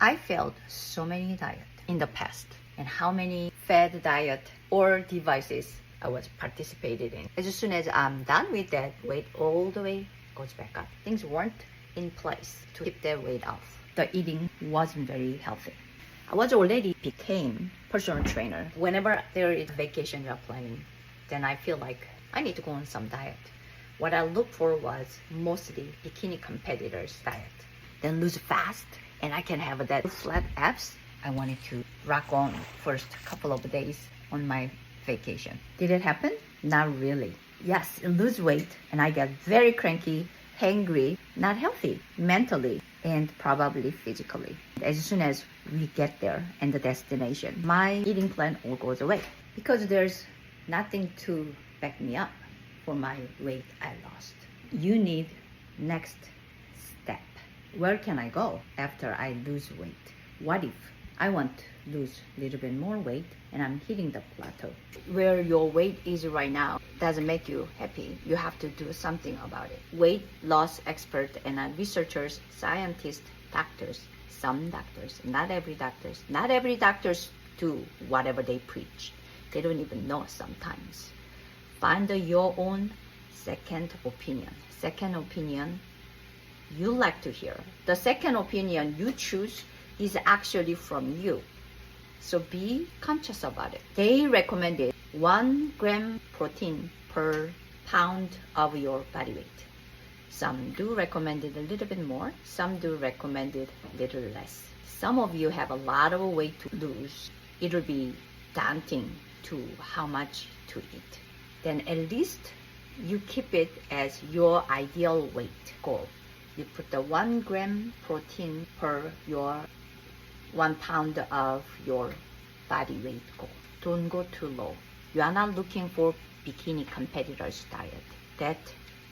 I failed so many diets in the past, and how many fad diet or devices I was participated in. As soon as I'm done with that, weight all the way goes back up. Things weren't in place to keep that weight off. The eating wasn't very healthy. I was already became personal trainer. Whenever there is vacation we are planning, then I feel like I need to go on some diet. What I looked for was mostly bikini competitors diet. Then lose fast, and I can have that flat abs. I wanted to rock on first couple of days on my vacation. Did it happen? Not really. Yes, lose weight, and I got very cranky, hangry, not healthy mentally and probably physically. As soon as we get there and the destination, my eating plan all goes away because there's nothing to back me up for my weight I lost. You need next step. Where can I go after I lose weight? What if I want to lose a little bit more weight and I'm hitting the plateau? Where your weight is right now doesn't make you happy. You have to do something about it. Weight loss experts and researchers, scientists, doctors, some doctors, not every doctors do whatever they preach. They don't even know sometimes. Find your own second opinion. Second opinion you like to hear. The second opinion you choose is actually from you. So be conscious about it. They recommended 1 gram protein per pound of your body weight. Some do recommend it a little bit more. Some do recommend it a little less. Some of you have a lot of weight to lose. It'll be daunting to how much to eat. Then at least you keep it as your ideal weight goal. You put the 1 gram protein per your 1 pound of your body weight goal. Don't go too low. You are not looking for bikini competitors diet. That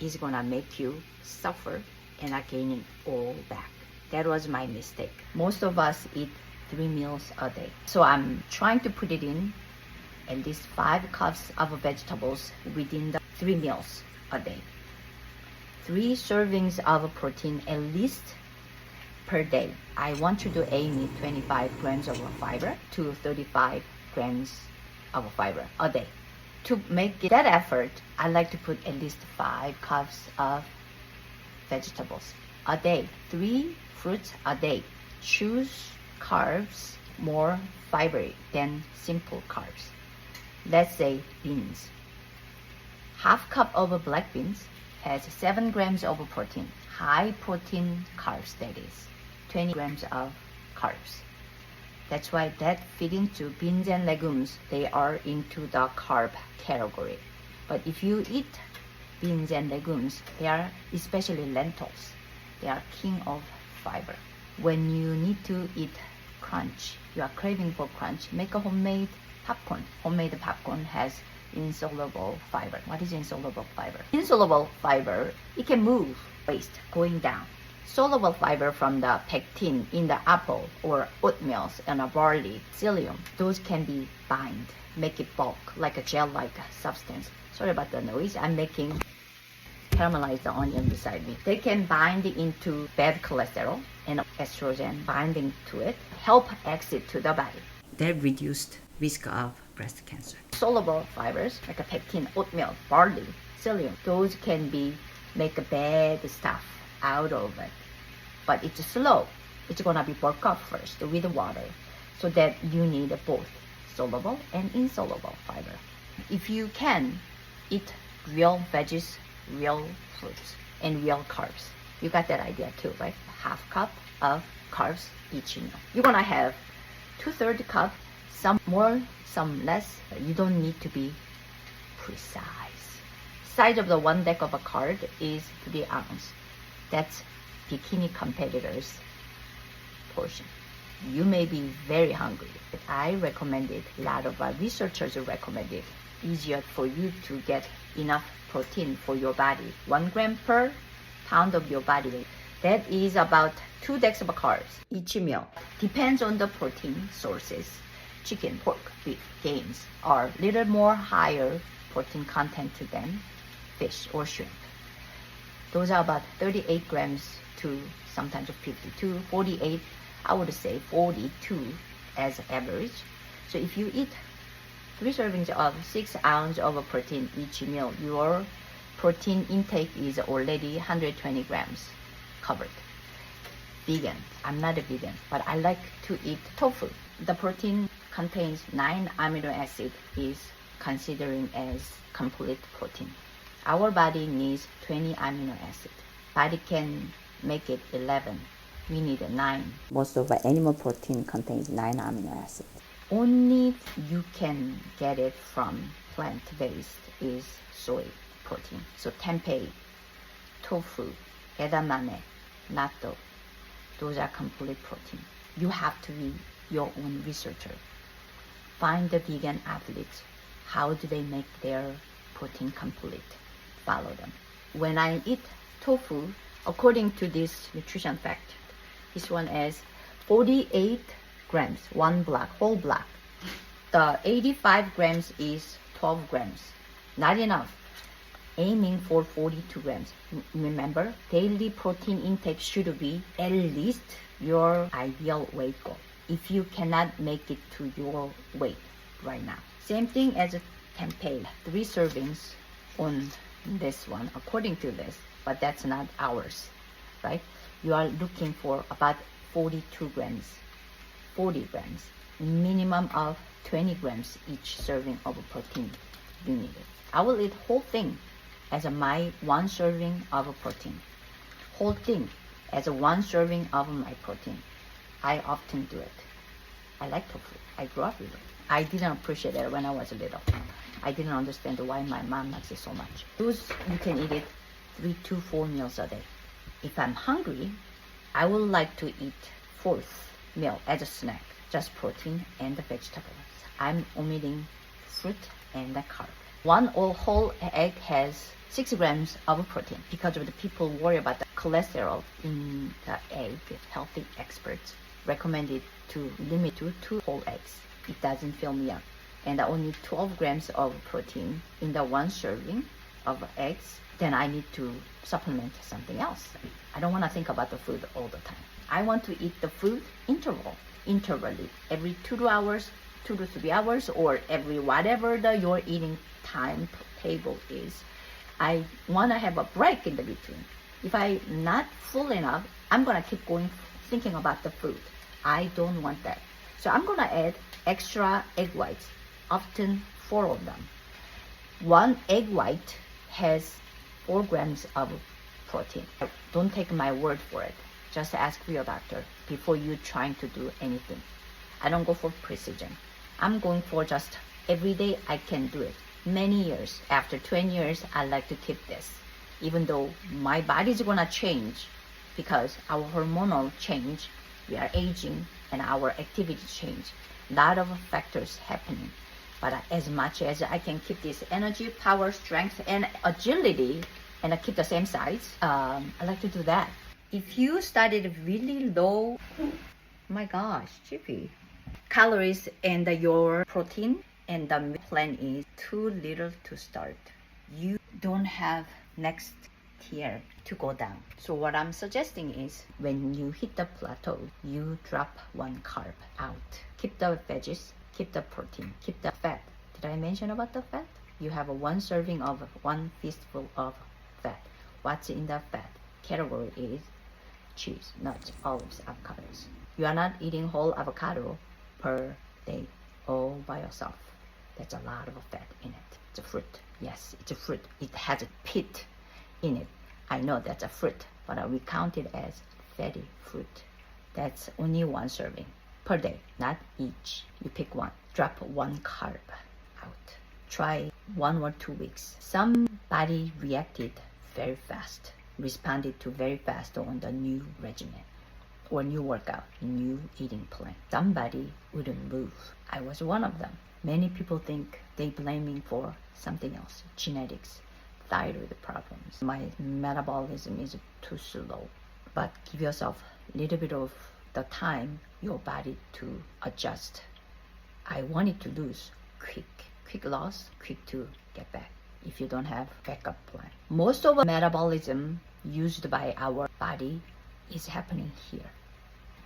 is gonna make you suffer and are gaining all back. That was my mistake. Most of us eat 3 meals a day. So I'm trying to put it in at least 5 cups of vegetables within the 3 meals a day. 3 servings of protein at least per day. I want you to aim at 25 grams of fiber to 35 grams of fiber a day. To make that effort, I like to put at least 5 cups of vegetables a day. 3 fruits a day. Choose carbs more fibery than simple carbs. Let's say beans. Half cup of black beans has 7 grams of protein. High protein carbs, that is. 20 grams of carbs. That's why that fit into beans and legumes. They are into the carb category. But if you eat beans and legumes, they are, especially lentils, they are king of fiber. When you need to eat crunch, you are craving for crunch, make a homemade popcorn. Homemade popcorn has insoluble fiber. What is insoluble fiber? Insoluble fiber, it can move waste going down. Soluble fiber from the pectin in the apple or oatmeal and a barley, psyllium, those can be bind, make it bulk like a gel-like substance. Sorry about the noise. I'm making caramelized onion beside me. They can bind into bad cholesterol and estrogen binding to it, help exit to the body. That reduced risk of breast cancer. Soluble fibers like a pectin, oatmeal, barley, psyllium, those can be make bad stuff out of it. But it's slow. It's gonna be bulk up first with water, so that you need both soluble and insoluble fiber. If you can eat real veggies, real fruits, and real carbs, you got that idea too, right? Half cup of carbs each meal. You're gonna have 2/3 cup, some more, some less. You don't need to be precise. Size of the 1 deck of a card is 3 ounces. That's bikini competitors portion. You may be very hungry, but I recommend it. A lot of researchers recommend it. Easier for you to get enough protein for your body. 1 gram per pound of your body weight. That is about 2 decks of carbs each meal. Depends on the protein sources. Chicken, pork, beef, games are a little more higher protein content than fish or shrimp. Those are about 38 grams to sometimes 52, 48 I would say 42 as average. So if you eat 3 servings of 6 ounces of protein each meal, your protein intake is already 120 grams covered. Vegan. I'm not a vegan, but I like to eat tofu. The protein contains 9 amino acids, is considering as complete protein. Our body needs 20 amino acids. Body can make it 11. We need 9. Most of animal protein contains 9 amino acids. Only you can get it from plant-based is soy protein. So tempeh, tofu, edamame, natto, those are complete protein. You have to be your own researcher. Find the vegan athletes. How do they make their protein complete? Follow them. When I eat tofu, according to this nutrition fact, this one is 48 grams, one block, whole block. The 85 grams is 12 grams. Not enough. Aiming for 42 grams. Remember, daily protein intake should be at least your ideal weight goal. If you cannot make it to your weight right now. Same thing as a tempeh. 3 servings on this one, according to this, but that's not ours, right? You are looking for about 42 grams, 40 grams, minimum of 20 grams each serving of protein you need it. I will eat whole thing as my 1 serving of protein. Whole thing as a 1 serving of my protein. I often do it. I like tofu. I grew up with it. I didn't appreciate it when I was little. I didn't understand why my mom likes it so much. Those, you can eat it 3 to 4 meals a day. If I'm hungry, I would like to eat 4th meal as a snack, just protein and the vegetables. I'm omitting fruit and the carb. 1 whole egg has 6 grams of protein because of the people worry about the cholesterol in the egg. Healthy experts recommended to limit to 2 whole eggs. It doesn't fill me up. And only 12 grams of protein in the 1 serving of eggs, then I need to supplement something else. I don't want to think about the food all the time. I want to eat the food intervally, every 2 hours, 2 to 3 hours, or every whatever your eating timetable is. I want to have a break in the between. If I'm not full enough, I'm going to keep going thinking about the food. I don't want that. So I'm going to add extra egg whites, often 4 of them. 1 egg white has 4 grams of protein. Don't take my word for it. Just ask your doctor before you trying to do anything. I don't go for precision. I'm going for just every day I can do it. Many years, after 20 years, I like to keep this. Even though my body's gonna change because our hormonal change, we are aging, and our activity change. A lot of factors happening. But as much as I can keep this energy, power, strength, and agility, and I keep the same size, I like to do that. If you started really low, oh my gosh, chippy, calories and your protein, and the plan is too little to start, you don't have next tier to go down. So what I'm suggesting is when you hit the plateau, you drop 1 carb out. Keep the veggies, keep the protein, keep the fat. Did I mention about the fat? You have 1 serving of 1 fistful of fat. What's in the fat category is cheese, nuts, olives, avocados. You are not eating whole avocado per day all by yourself. That's a lot of fat in it. It's a fruit. Yes, it's a fruit. It has a pit in it. I know that's a fruit, but we count it as fatty fruit. That's only 1 serving per day, not each. You pick 1. Drop 1 carb out. Try 1 or 2 weeks. Somebody reacted very fast, responded to very fast on the new regimen or new workout, new eating plan. Somebody wouldn't move. I was one of them. Many people think they blame me for something else, genetics, thyroid problems. My metabolism is too slow. But give yourself a little bit of the time, your body to adjust. I wanted to lose quick loss, quick to get back if you don't have backup plan. Most of the metabolism used by our body is happening here.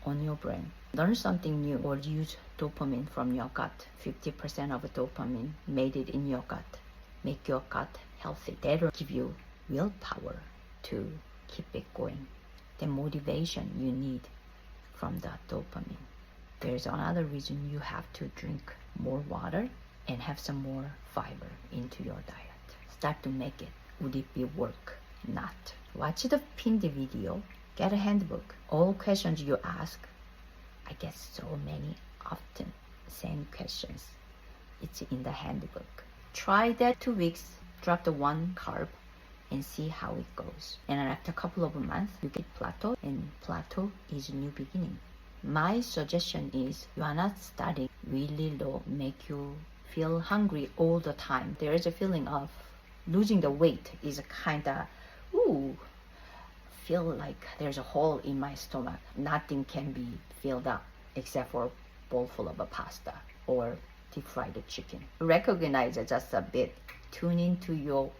on your brain. Learn something new or use dopamine from your gut. 50% of dopamine made it in your gut. Make your gut healthy. That'll give you willpower to keep it going. The motivation you need from the dopamine. There's another reason you have to drink more water and have some more fiber into your diet. Start to make it. Would it be work? Not. Watch the pinned video. Get a handbook. All questions you ask, I get so many often same questions. It's in the handbook. Try that 2 weeks. Drop the one carb and see how it goes. And after a couple of months, you get plateau, and plateau is a new beginning. My suggestion is you are not starting really low, make you feel hungry all the time. There is a feeling of losing the weight is a kind of, feel like there's a hole in my stomach. Nothing can be filled up except for a bowl full of a pasta or deep fried chicken. Recognize it just a bit. Tune into your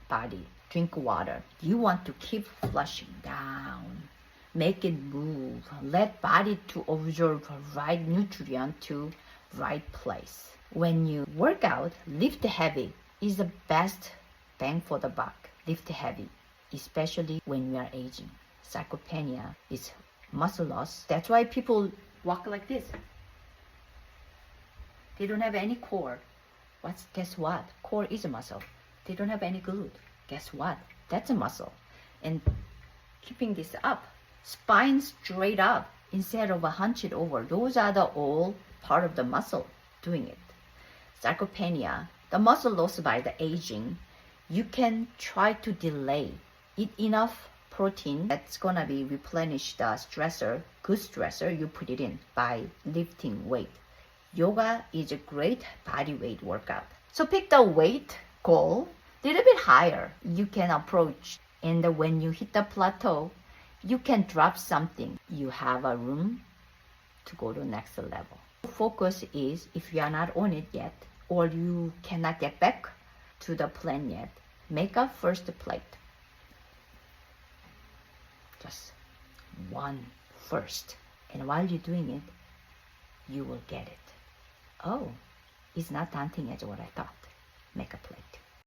body. Drink water. You want to keep flushing down. Make it move. Let body to absorb right nutrient to right place. When you work out, lift heavy is the best bang for the buck. Lift heavy, especially when you are aging. Sarcopenia is muscle loss. That's why people walk like this. They don't have any core. Guess what? Core is a muscle. They don't have any glute. Guess what? That's a muscle. And keeping this up, spine straight up instead of a hunch it over. Those are the all part of the muscle doing it. Sarcopenia, the muscle loss by the aging, you can try to delay. Eat enough protein that's gonna be replenish the stressor, good stressor, you put it in by lifting weight. Yoga is a great body weight workout. So pick the weight goal a little bit higher. You can approach, and when you hit the plateau, you can drop something. You have a room to go to the next level. Focus is, if you are not on it yet, or you cannot get back to the plan yet, make a first plate. Just one first. And while you're doing it, you will get it. Oh, it's not daunting as what I thought. Make a plate.